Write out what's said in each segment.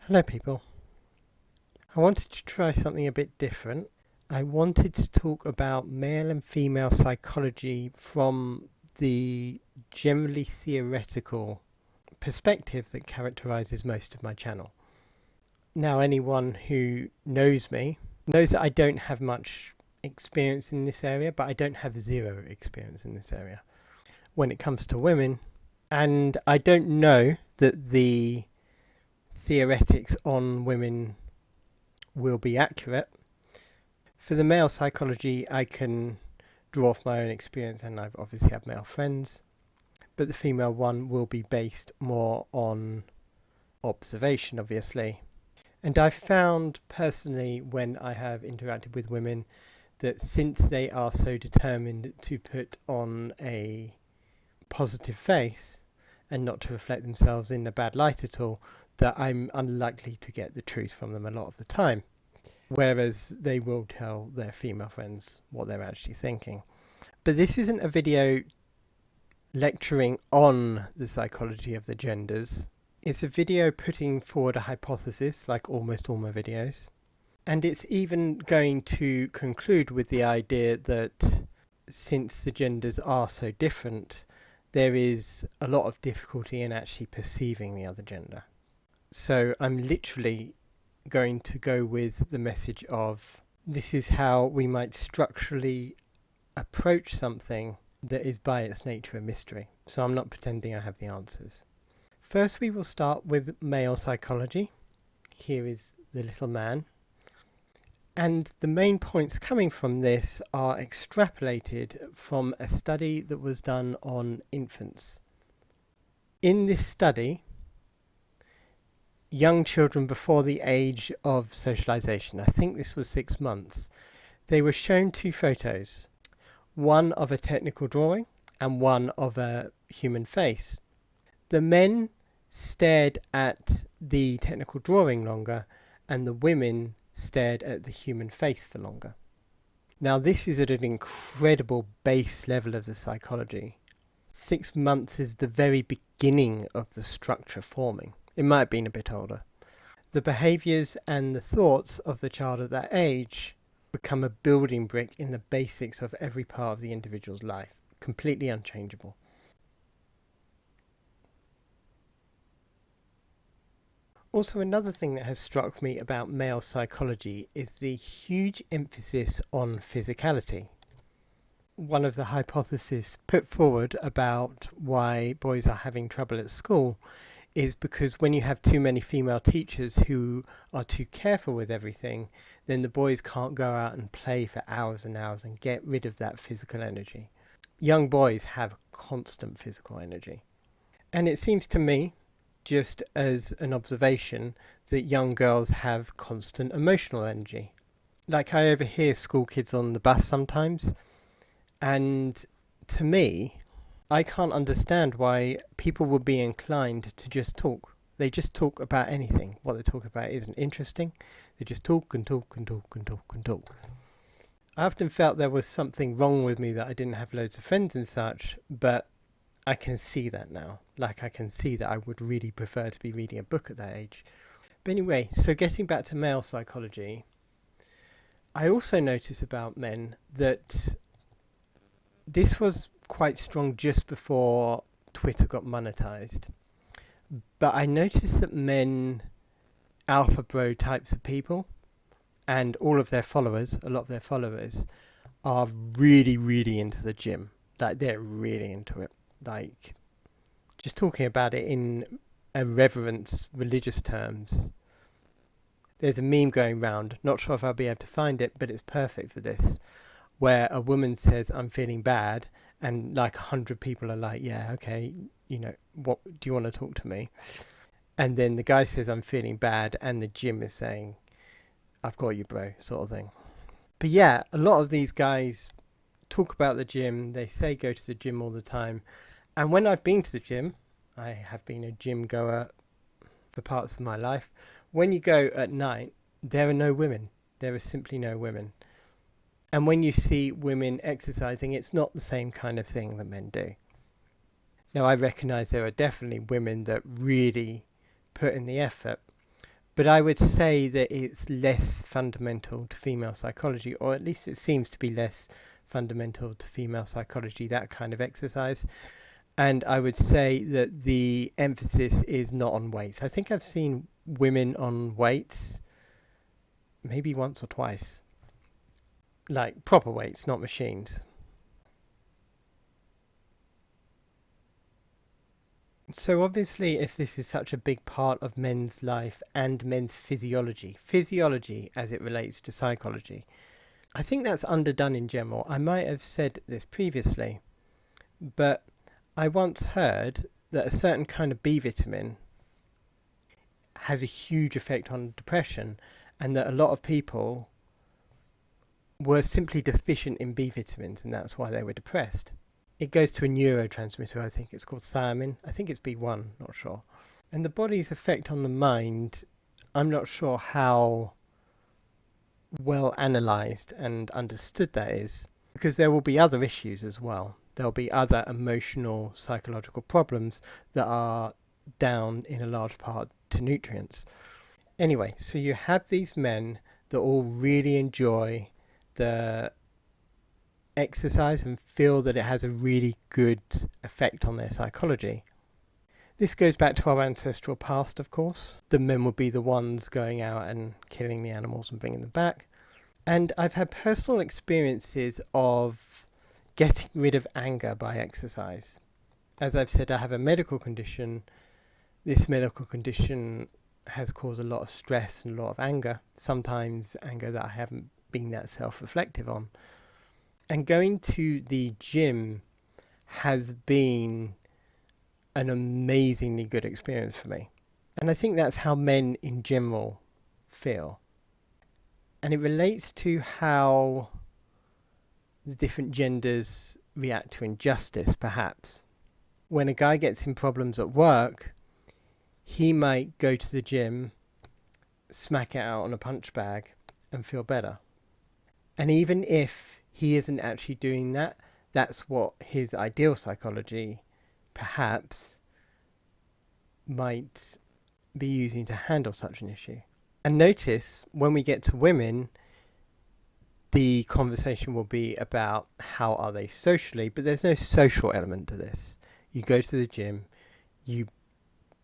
Hello people. I wanted to try something a bit different. I wanted to talk about male and female psychology from the generally theoretical perspective that characterizes most of my channel. Now, anyone who knows me knows that I don't have much experience in this area, but I don't have zero experience in this area when it comes to women. And I don't know that the theoretics on women will be accurate. For the male psychology, I can draw off my own experience, and I've obviously had male friends, but the female one will be based more on observation, obviously. And I've found personally, when I have interacted with women, that since they are so determined to put on a positive face and not to reflect themselves in a bad light at all, that I'm unlikely to get the truth from them a lot of the time. Whereas they will tell their female friends what they're actually thinking. But this isn't a video lecturing on the psychology of the genders. It's a video putting forward a hypothesis, like almost all my videos. And it's even going to conclude with the idea that since the genders are so different, there is a lot of difficulty in actually perceiving the other gender. So I'm literally going to go with the message of this is how we might structurally approach something that is by its nature a mystery. So I'm not pretending I have the answers. First, we will start with male psychology. Here is the little man. And the main points coming from this are extrapolated from a study that was done on infants. In this study, young children before the age of socialization, I think this was 6 months, they were shown two photos, one of a technical drawing and one of a human face. The men stared at the technical drawing longer and the women stared at the human face for longer. Now this is at an incredible base level of the psychology. 6 months is the very beginning of the structure forming. It might have been a bit older. The behaviours and the thoughts of the child at that age become a building brick in the basics of every part of the individual's life, completely unchangeable. Also, another thing that has struck me about male psychology is the huge emphasis on physicality. One of the hypotheses put forward about why boys are having trouble at school is because when you have too many female teachers who are too careful with everything, then the boys can't go out and play for hours and hours and get rid of that physical energy. Young boys have constant physical energy. And it seems to me, just as an observation, that young girls have constant emotional energy. Like I overhear school kids on the bus sometimes, and to me, I can't understand why people would be inclined to just talk. They just talk about anything. What they talk about isn't interesting. They just talk and talk and talk and talk and talk. I often felt there was something wrong with me that I didn't have loads of friends and such, but I can see that now. Like I can see that I would really prefer to be reading a book at that age. But anyway, so getting back to male psychology, I also notice about men that this was quite strong just before Twitter got monetized. But I noticed that men, alpha bro types of people, and all of their followers, a lot of their followers, are really, really into the gym. Like they're really into it. Like just talking about it in a reverence, religious terms. There's a meme going round, not sure if I'll be able to find it, but it's perfect for this, where a woman says, I'm feeling bad, and like 100 people are like, yeah, okay, you know, what do you want to talk to me? And then the guy says, I'm feeling bad, and the gym is saying, I've got you, bro, sort of thing. But yeah, a lot of these guys talk about the gym, they say go to the gym all the time. And when I've been to the gym, I have been a gym goer for parts of my life. When you go at night, there are no women. There are simply no women. And when you see women exercising, it's not the same kind of thing that men do. Now, I recognise there are definitely women that really put in the effort, But I would say that it's less fundamental to female psychology, or at least it seems to be less fundamental to female psychology, that kind of exercise. And I would say that the emphasis is not on weights. I think I've seen women on weights maybe once or twice, like proper weights, not machines. So obviously, if this is such a big part of men's life and men's physiology as it relates to psychology, I think that's underdone in general. I might have said this previously, but I once heard that a certain kind of B vitamin has a huge effect on depression, and that a lot of people were simply deficient in B vitamins, and that's why they were depressed. It goes to a neurotransmitter, I think it's called thiamine. I think it's B1, not sure. And the body's effect on the mind, I'm not sure how well analysed and understood that is, because there will be other issues as well. There'll be other emotional, psychological problems that are down in a large part to nutrients. Anyway, so you have these men that all really enjoy the exercise and feel that it has a really good effect on their psychology. This goes back to our ancestral past, of course. The men would be the ones going out and killing the animals and bringing them back. And I've had personal experiences of getting rid of anger by exercise. As I've said, I have a medical condition. This medical condition has caused a lot of stress and a lot of anger, sometimes anger that I haven't been that self-reflective on. And going to the gym has been an amazingly good experience for me. And I think that's how men in general feel. And it relates to how the different genders react to injustice, perhaps. When a guy gets in problems at work, he might go to the gym, smack it out on a punch bag, and feel better. And even if he isn't actually doing that, that's what his ideal psychology perhaps might be using to handle such an issue. And notice when we get to women, the conversation will be about how are they socially, but there's no social element to this. You go to the gym, you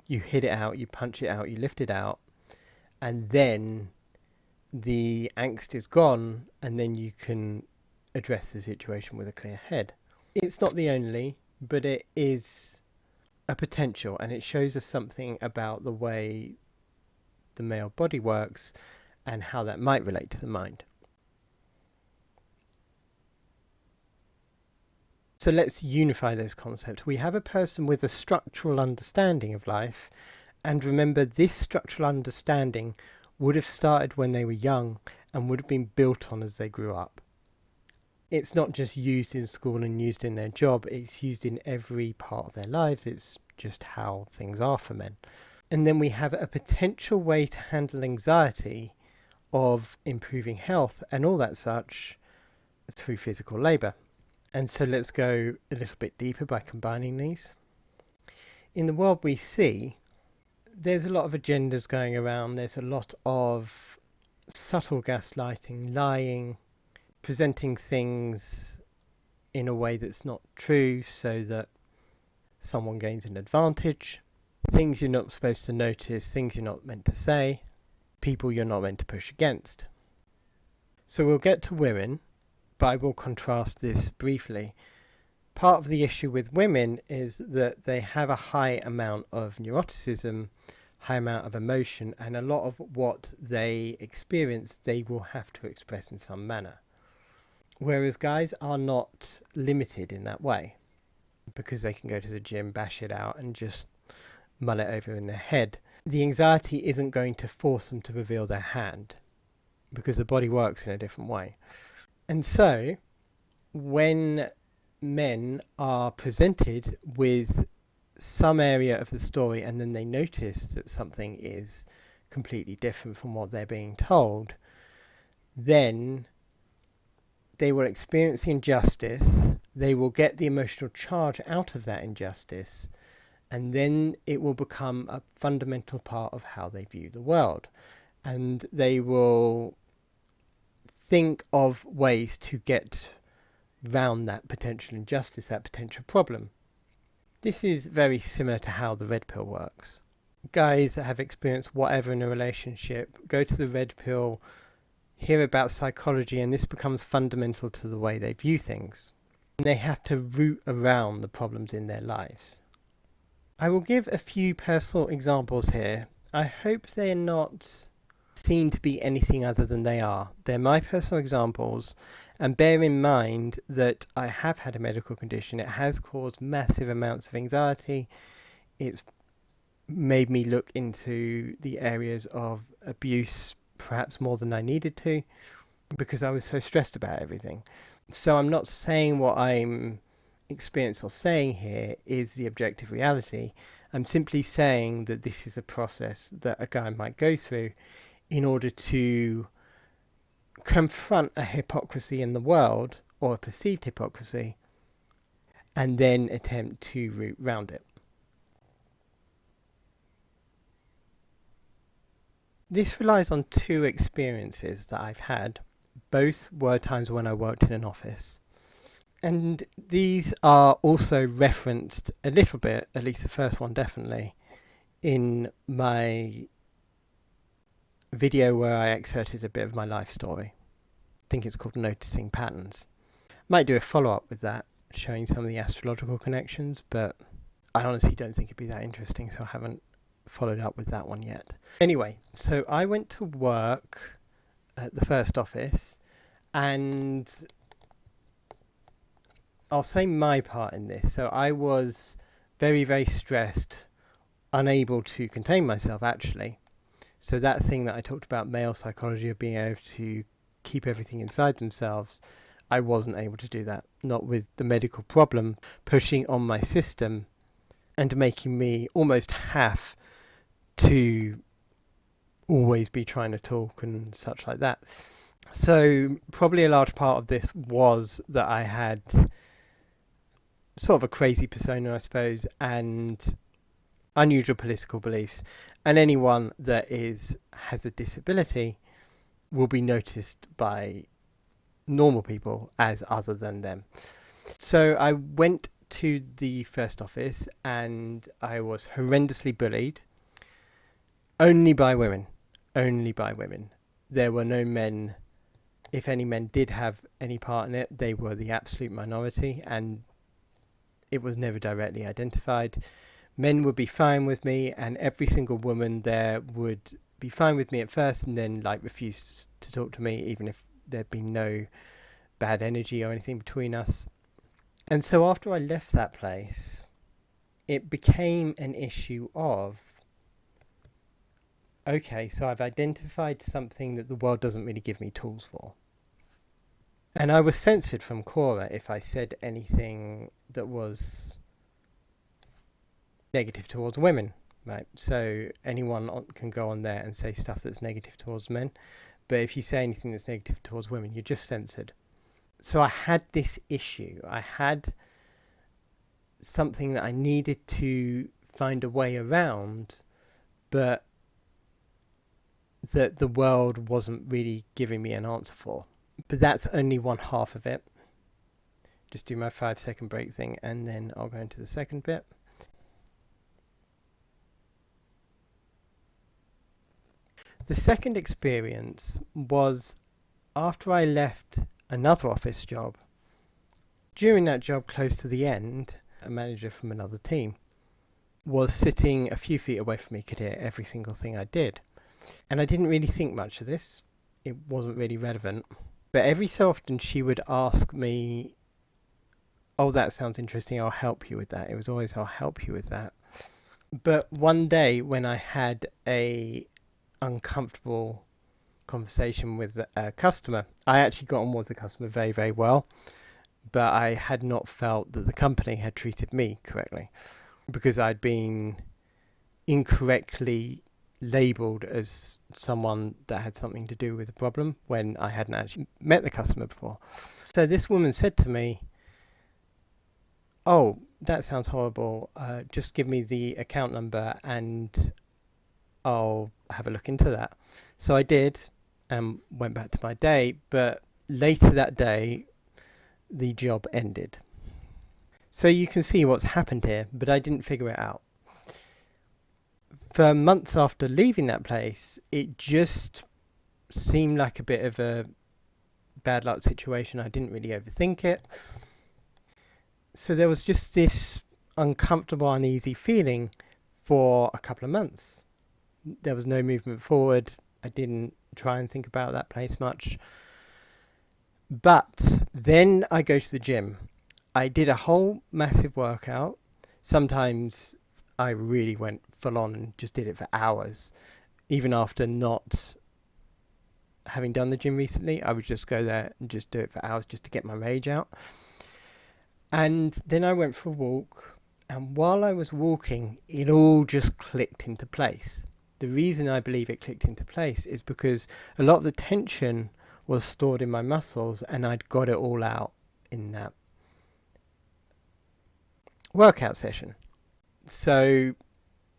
hit it out, you punch it out, you lift it out, and then the angst is gone, and then you can address the situation with a clear head. It's not the only, but it is a potential, and it shows us something about the way the male body works and how that might relate to the mind. So let's unify those concepts. We have a person with a structural understanding of life, and remember, this structural understanding would have started when they were young and would have been built on as they grew up. It's not just used in school and used in their job, it's used in every part of their lives. It's just how things are for men. And then we have a potential way to handle anxiety, of improving health and all that such through physical labour. And so let's go a little bit deeper by combining these. In the world we see, there's a lot of agendas going around. There's a lot of subtle gaslighting, lying, presenting things in a way that's not true so that someone gains an advantage, things you're not supposed to notice, things you're not meant to say, people you're not meant to push against. So we'll get to women, but I will contrast this briefly. Part of the issue with women is that they have a high amount of neuroticism, high amount of emotion, and a lot of what they experience they will have to express in some manner. Whereas guys are not limited in that way, because they can go to the gym, bash it out, and just mull it over in their head. The anxiety isn't going to force them to reveal their hand, because the body works in a different way. And so, when men are presented with some area of the story and then they notice that something is completely different from what they're being told, then they will experience the injustice, they will get the emotional charge out of that injustice, and then it will become a fundamental part of how they view the world, and they will think of ways to get round that potential injustice, that potential problem. This is very similar to how the red pill works. Guys that have experienced whatever in a relationship go to the red pill, hear about psychology, and this becomes fundamental to the way they view things. And they have to root around the problems in their lives. I will give a few personal examples here. I hope they're not seen to be anything other than they are. They're my personal examples, and bear in mind that I have had a medical condition. It has caused massive amounts of anxiety. It's made me look into the areas of abuse perhaps more than I needed to, because I was so stressed about everything. So I'm not saying what I'm experiencing or saying here is the objective reality. I'm simply saying that this is a process that a guy might go through in order to confront a hypocrisy in the world, or a perceived hypocrisy, and then attempt to root round it. This relies on two experiences that I've had. Both were times when I worked in an office. And these are also referenced a little bit, at least the first one definitely, in my video where I excerpted a bit of my life story. I think it's called Noticing Patterns. Might do a follow-up with that, showing some of the astrological connections, but I honestly don't think it'd be that interesting, so I haven't followed up with that one yet. Anyway, so I went to work at the first office, and I'll say my part in this. So I was very, very stressed, unable to contain myself, actually. So that thing that I talked about, male psychology, of being able to keep everything inside themselves, I wasn't able to do that. Not with the medical problem pushing on my system and making me almost have to always be trying to talk and such like that. So probably a large part of this was that I had sort of a crazy persona, I suppose, and unusual political beliefs, and anyone that has a disability will be noticed by normal people as other than them. So I went to the first office and I was horrendously bullied. Only by women. There were no men. If any men did have any part in it, they were the absolute minority, and it was never directly identified. Men would be fine with me, and every single woman there would be fine with me at first, and then refuse to talk to me, even if there'd been no bad energy or anything between us. And so after I left that place, it became an issue of, okay, so I've identified something that the world doesn't really give me tools for. And I was censored from Cora if I said anything that was negative towards women, right? So anyone can go on there and say stuff that's negative towards men, but if you say anything that's negative towards women, you're just censored. So I had this issue. I had something that I needed to find a way around, but that the world wasn't really giving me an answer for. But that's only one half of it. Just do my 5-second break thing, and then I'll go into the second bit. The second experience was after I left another office job. During that job, close to the end, a manager from another team was sitting a few feet away from me, could hear every single thing I did. And I didn't really think much of this. It wasn't really relevant. But every so often she would ask me, oh, that sounds interesting, I'll help you with that. It was always, I'll help you with that. But one day when I had a uncomfortable conversation with a customer, I actually got on with the customer very, very well. But I had not felt that the company had treated me correctly, because I'd been incorrectly labelled as someone that had something to do with the problem when I hadn't actually met the customer before. So this woman said to me, oh, that sounds horrible. Just give me the account number and I'll have a look into that. So I did and went back to my day, but later that day, the job ended. So you can see what's happened here, but I didn't figure it out. For months after leaving that place, it just seemed like a bit of a bad luck situation. I didn't really overthink it. So there was just this uncomfortable, uneasy feeling for a couple of months. There was no movement forward. I didn't try and think about that place much. But then I go to the gym. I did a whole massive workout. Sometimes I really went full on and just did it for hours. Even after not having done the gym recently, I would just go there and just do it for hours just to get my rage out. And then I went for a walk. And while I was walking, it all just clicked into place. The reason I believe it clicked into place is because a lot of the tension was stored in my muscles and I'd got it all out in that workout session. So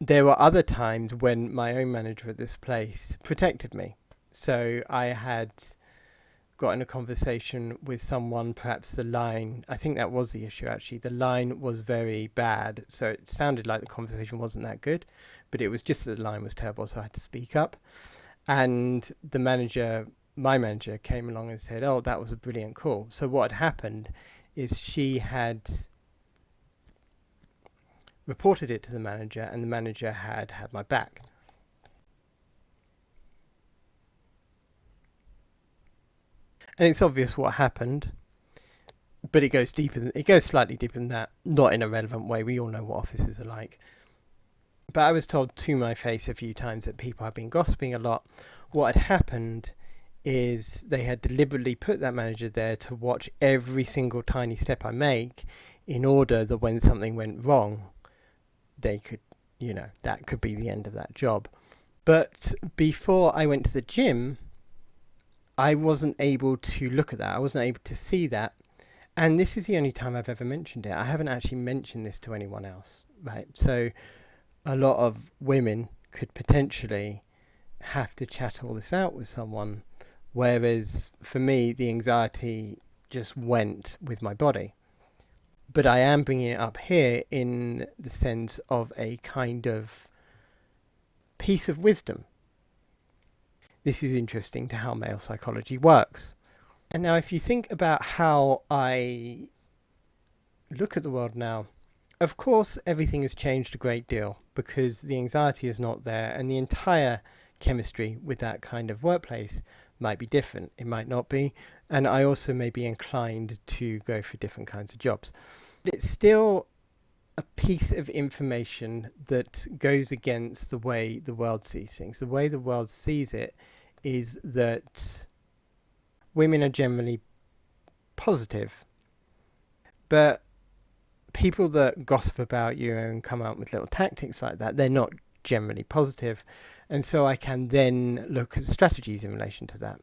there were other times when my own manager at this place protected me. So I had got in a conversation with someone, perhaps the line, I think that was the issue actually, the line was very bad, so it sounded like the conversation wasn't that good, but it was just that the line was terrible, so I had to speak up. And the manager, my manager, came along and said, oh, that was a brilliant call. So what had happened is she had reported it to the manager and the manager had had my back. And it's obvious what happened, but it goes deeper. It goes slightly deeper than that, not in a relevant way. We all know what offices are like. But I was told to my face a few times that people have been gossiping a lot. What had happened is they had deliberately put that manager there to watch every single tiny step I make in order that when something went wrong, they could, that could be the end of that job. But before I went to the gym, I wasn't able to look at that. I wasn't able to see that. And this is the only time I've ever mentioned it. I haven't actually mentioned this to anyone else, right? So a lot of women could potentially have to chat all this out with someone, whereas for me, the anxiety just went with my body. But I am bringing it up here in the sense of a kind of piece of wisdom. This is interesting to how male psychology works. And now if you think about how I look at the world now, of course everything has changed a great deal because the anxiety is not there and the entire chemistry with that kind of workplace might be different. It might not be. And I also may be inclined to go for different kinds of jobs. It's still a piece of information that goes against the way the world sees things. The way the world sees it is that women are generally positive, but people that gossip about you and come out with little tactics like that, they're not generally positive. And so I can then look at strategies in relation to that.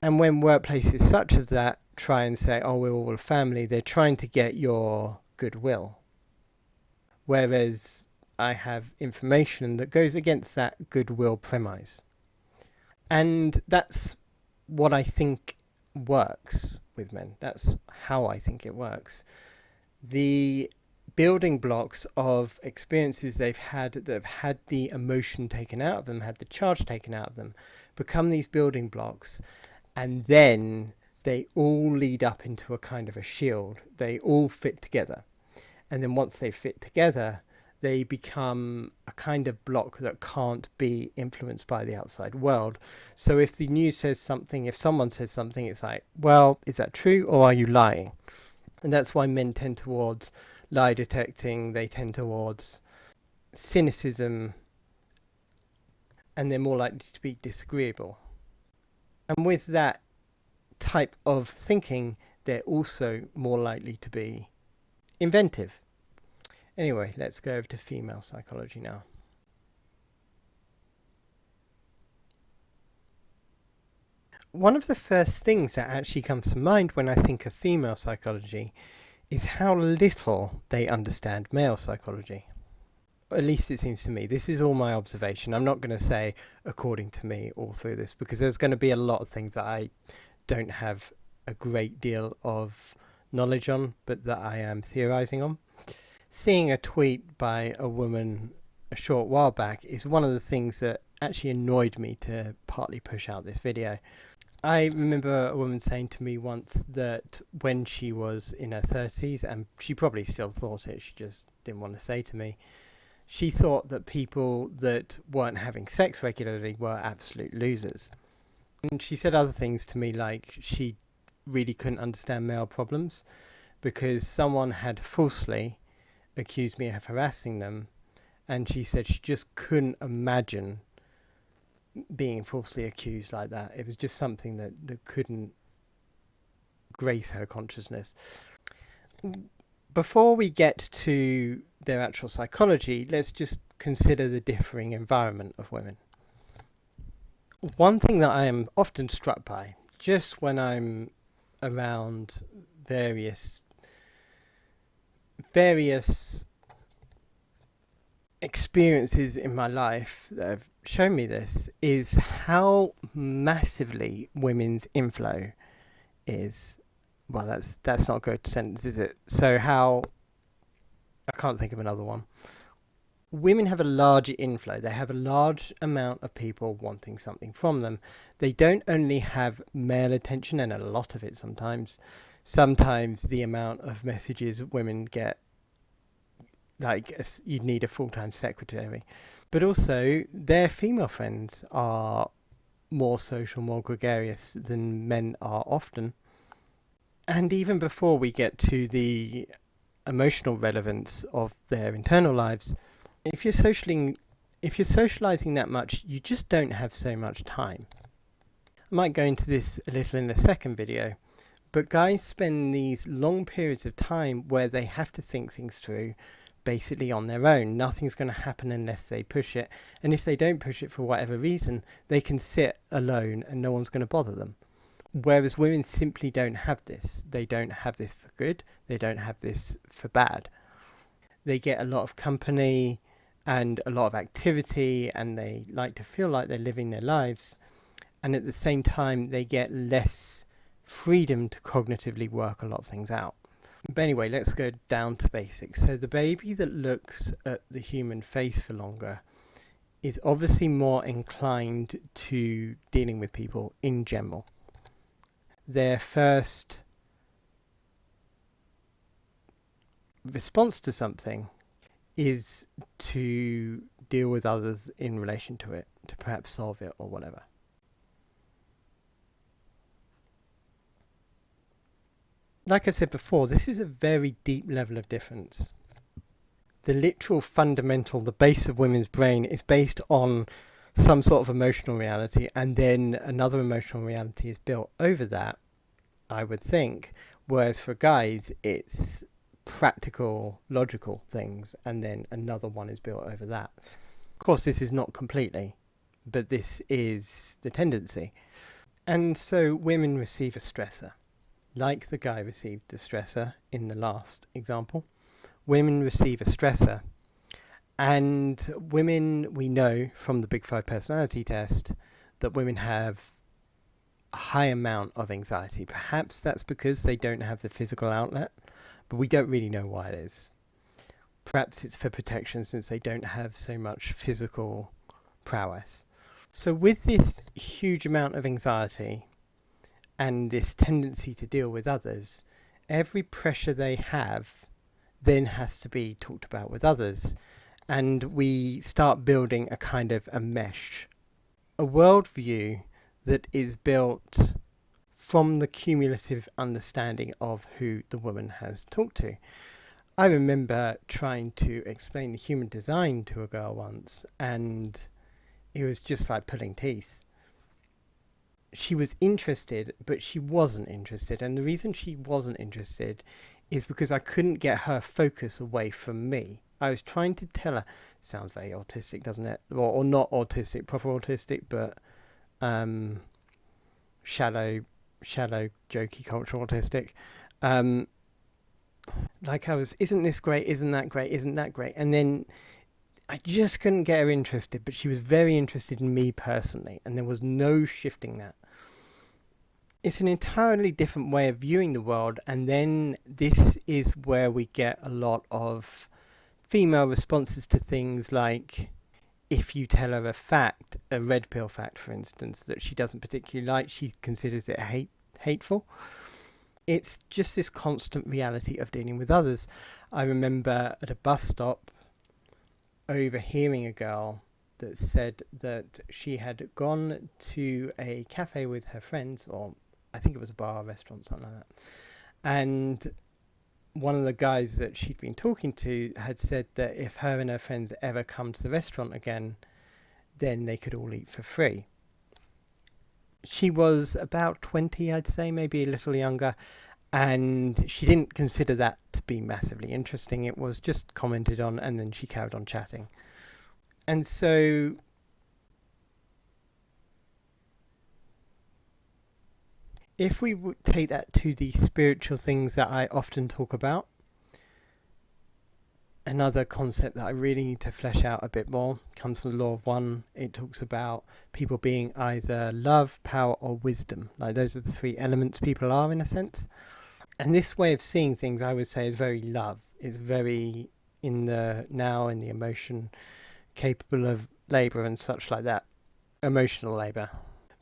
And when workplaces such as that try and say, oh, we're all a family, they're trying to get your goodwill. Whereas I have information that goes against that goodwill premise. And that's what I think works with men. That's how I think it works. The building blocks of experiences they've had that have had the emotion taken out of them, had the charge taken out of them, become these building blocks, and then they all lead up into a kind of a shield. They all fit together. And then once they fit together, they become a kind of block that can't be influenced by the outside world. So if the news says something, if someone says something, it's like, well, is that true or are you lying? And that's why men tend towards lie detecting, they tend towards cynicism, and they're more likely to be disagreeable. And with that type of thinking, they're also more likely to be inventive. Anyway, let's go over to female psychology now. One of the first things that actually comes to mind when I think of female psychology is how little they understand male psychology. At least it seems to me. This is all my observation. I'm not going to say according to me all through this, because there's going to be a lot of things that I don't have a great deal of knowledge on, but that I am theorizing on. Seeing a tweet by a woman a short while back is one of the things that actually annoyed me to partly push out this video. I remember a woman saying to me once that when she was in her 30s, and she probably still thought it, she just didn't want to say to me, she thought that people that weren't having sex regularly were absolute losers. And she said other things to me, like she really couldn't understand male problems because someone had falsely accused me of harassing them, and she said she just couldn't imagine being falsely accused like that. It was just something that couldn't grace her consciousness. Before we get to their actual psychology, let's just consider the differing environment of women. One thing that I am often struck by, just when I'm around various experiences in my life that have shown me this, is how massively women's inflow is. Well, that's not a good sentence, is it? So how, I can't think of another one. Women have a large inflow. They have a large amount of people wanting something from them. They don't only have male attention, and a lot of it sometimes. Sometimes the amount of messages women get, like you'd need a full-time secretary. But also their female friends are more social, more gregarious than men are often. And even before we get to the emotional relevance of their internal lives, if you're socializing that much, you just don't have so much time. I might go into this a little in a second video, but guys spend these long periods of time where they have to think things through basically on their own. Nothing's going to happen unless they push it, and if they don't push it for whatever reason, they can sit alone and no one's going to bother them. Whereas women simply don't have this. They don't have this for good, they don't have this for bad. They get a lot of company and a lot of activity, and they like to feel like they're living their lives, and at the same time they get less freedom to cognitively work a lot of things out. But anyway, let's go down to basics. So the baby that looks at the human face for longer is obviously more inclined to dealing with people in general. Their first response to something is to deal with others in relation to it, to perhaps solve it or whatever. Like I said before, this is a very deep level of difference. The literal fundamental, the base of women's brain is based on some sort of emotional reality, and then another emotional reality is built over that, I would think. Whereas for guys, it's practical, logical things, and then another one is built over that. Of course, this is not completely, but this is the tendency. And so women receive a stressor. Like the guy received the stressor in the last example, women receive a stressor. And women, we know from the Big Five personality test that women have a high amount of anxiety. Perhaps that's because they don't have the physical outlet, but we don't really know why it is. Perhaps it's for protection since they don't have so much physical prowess. So with this huge amount of anxiety and this tendency to deal with others, every pressure they have then has to be talked about with others. And we start building a kind of a mesh, a worldview that is built from the cumulative understanding of who the woman has talked to. I remember trying to explain the human design to a girl once, and it was just like pulling teeth. She was interested, but she wasn't interested. And the reason she wasn't interested is because I couldn't get her focus away from me. I was trying to tell her, sounds very autistic, doesn't it? Or not autistic, proper autistic, but shallow, jokey, cultural autistic. Like I was, isn't this great? Isn't that great? Isn't that great? And then I just couldn't get her interested, but she was very interested in me personally, and there was no shifting that. It's an entirely different way of viewing the world, and then this is where we get a lot of female responses to things like, if you tell her a fact, a red pill fact, for instance, that she doesn't particularly like, she considers it hateful. It's just this constant reality of dealing with others. I remember at a bus stop overhearing a girl that said that she had gone to a cafe with her friends, or I think it was a bar, restaurant, something like that. And one of the guys that she'd been talking to had said that if her and her friends ever come to the restaurant again, then they could all eat for free. She was about 20, I'd say, maybe a little younger, and she didn't consider that to be massively interesting. It was just commented on, and then she carried on chatting. And so if we would take that to the spiritual things that I often talk about, another concept that I really need to flesh out a bit more comes from the Law of One. It talks about people being either love, power, or wisdom. Like those are the three elements people are, in a sense. And this way of seeing things, I would say, is very love. It's very in the now, in the emotion, capable of labour and such like that. Emotional labour.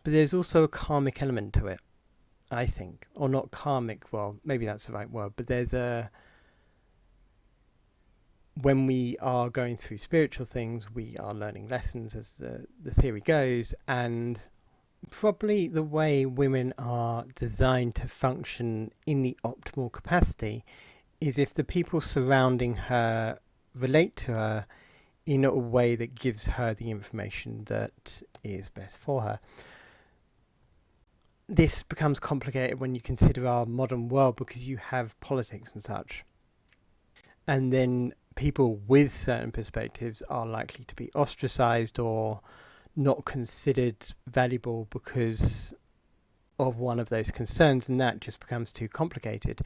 But there's also a karmic element to it, I think. Or not karmic, well, maybe that's the right word, but there's a... When we are going through spiritual things, we are learning lessons, as the theory goes, and probably the way women are designed to function in the optimal capacity is if the people surrounding her relate to her in a way that gives her the information that is best for her. This becomes complicated when you consider our modern world, because you have politics and such. And then people with certain perspectives are likely to be ostracized or not considered valuable because of one of those concerns, and that just becomes too complicated.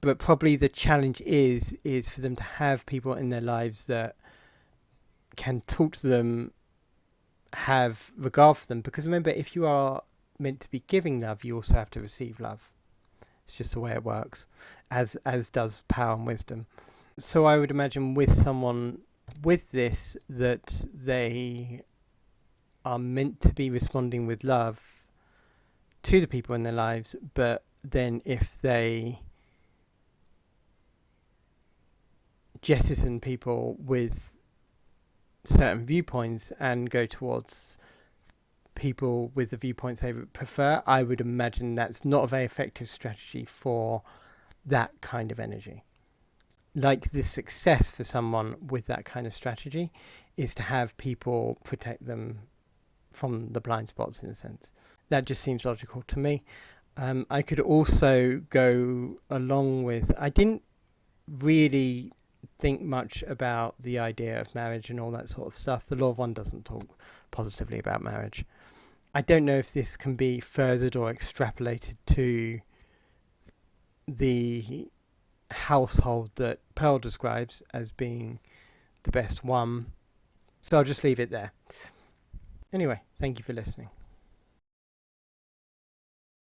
But probably the challenge is for them to have people in their lives that can talk to them, have regard for them, because remember, if you are meant to be giving love, you also have to receive love. It's just the way it works, as does power and wisdom. So I would imagine with someone with this, that they are meant to be responding with love to the people in their lives, but then if they jettison people with certain viewpoints and go towards people with the viewpoints they would prefer, I would imagine that's not a very effective strategy for that kind of energy. Like, the success for someone with that kind of strategy is to have people protect them from the blind spots, in a sense. That just seems logical to me. I could also go along with, I didn't really think much about the idea of marriage and all that sort of stuff. The Law of One doesn't talk positively about marriage. I don't know if this can be furthered or extrapolated to the household that Pearl describes as being the best one. So I'll just leave it there. Anyway, thank you for listening.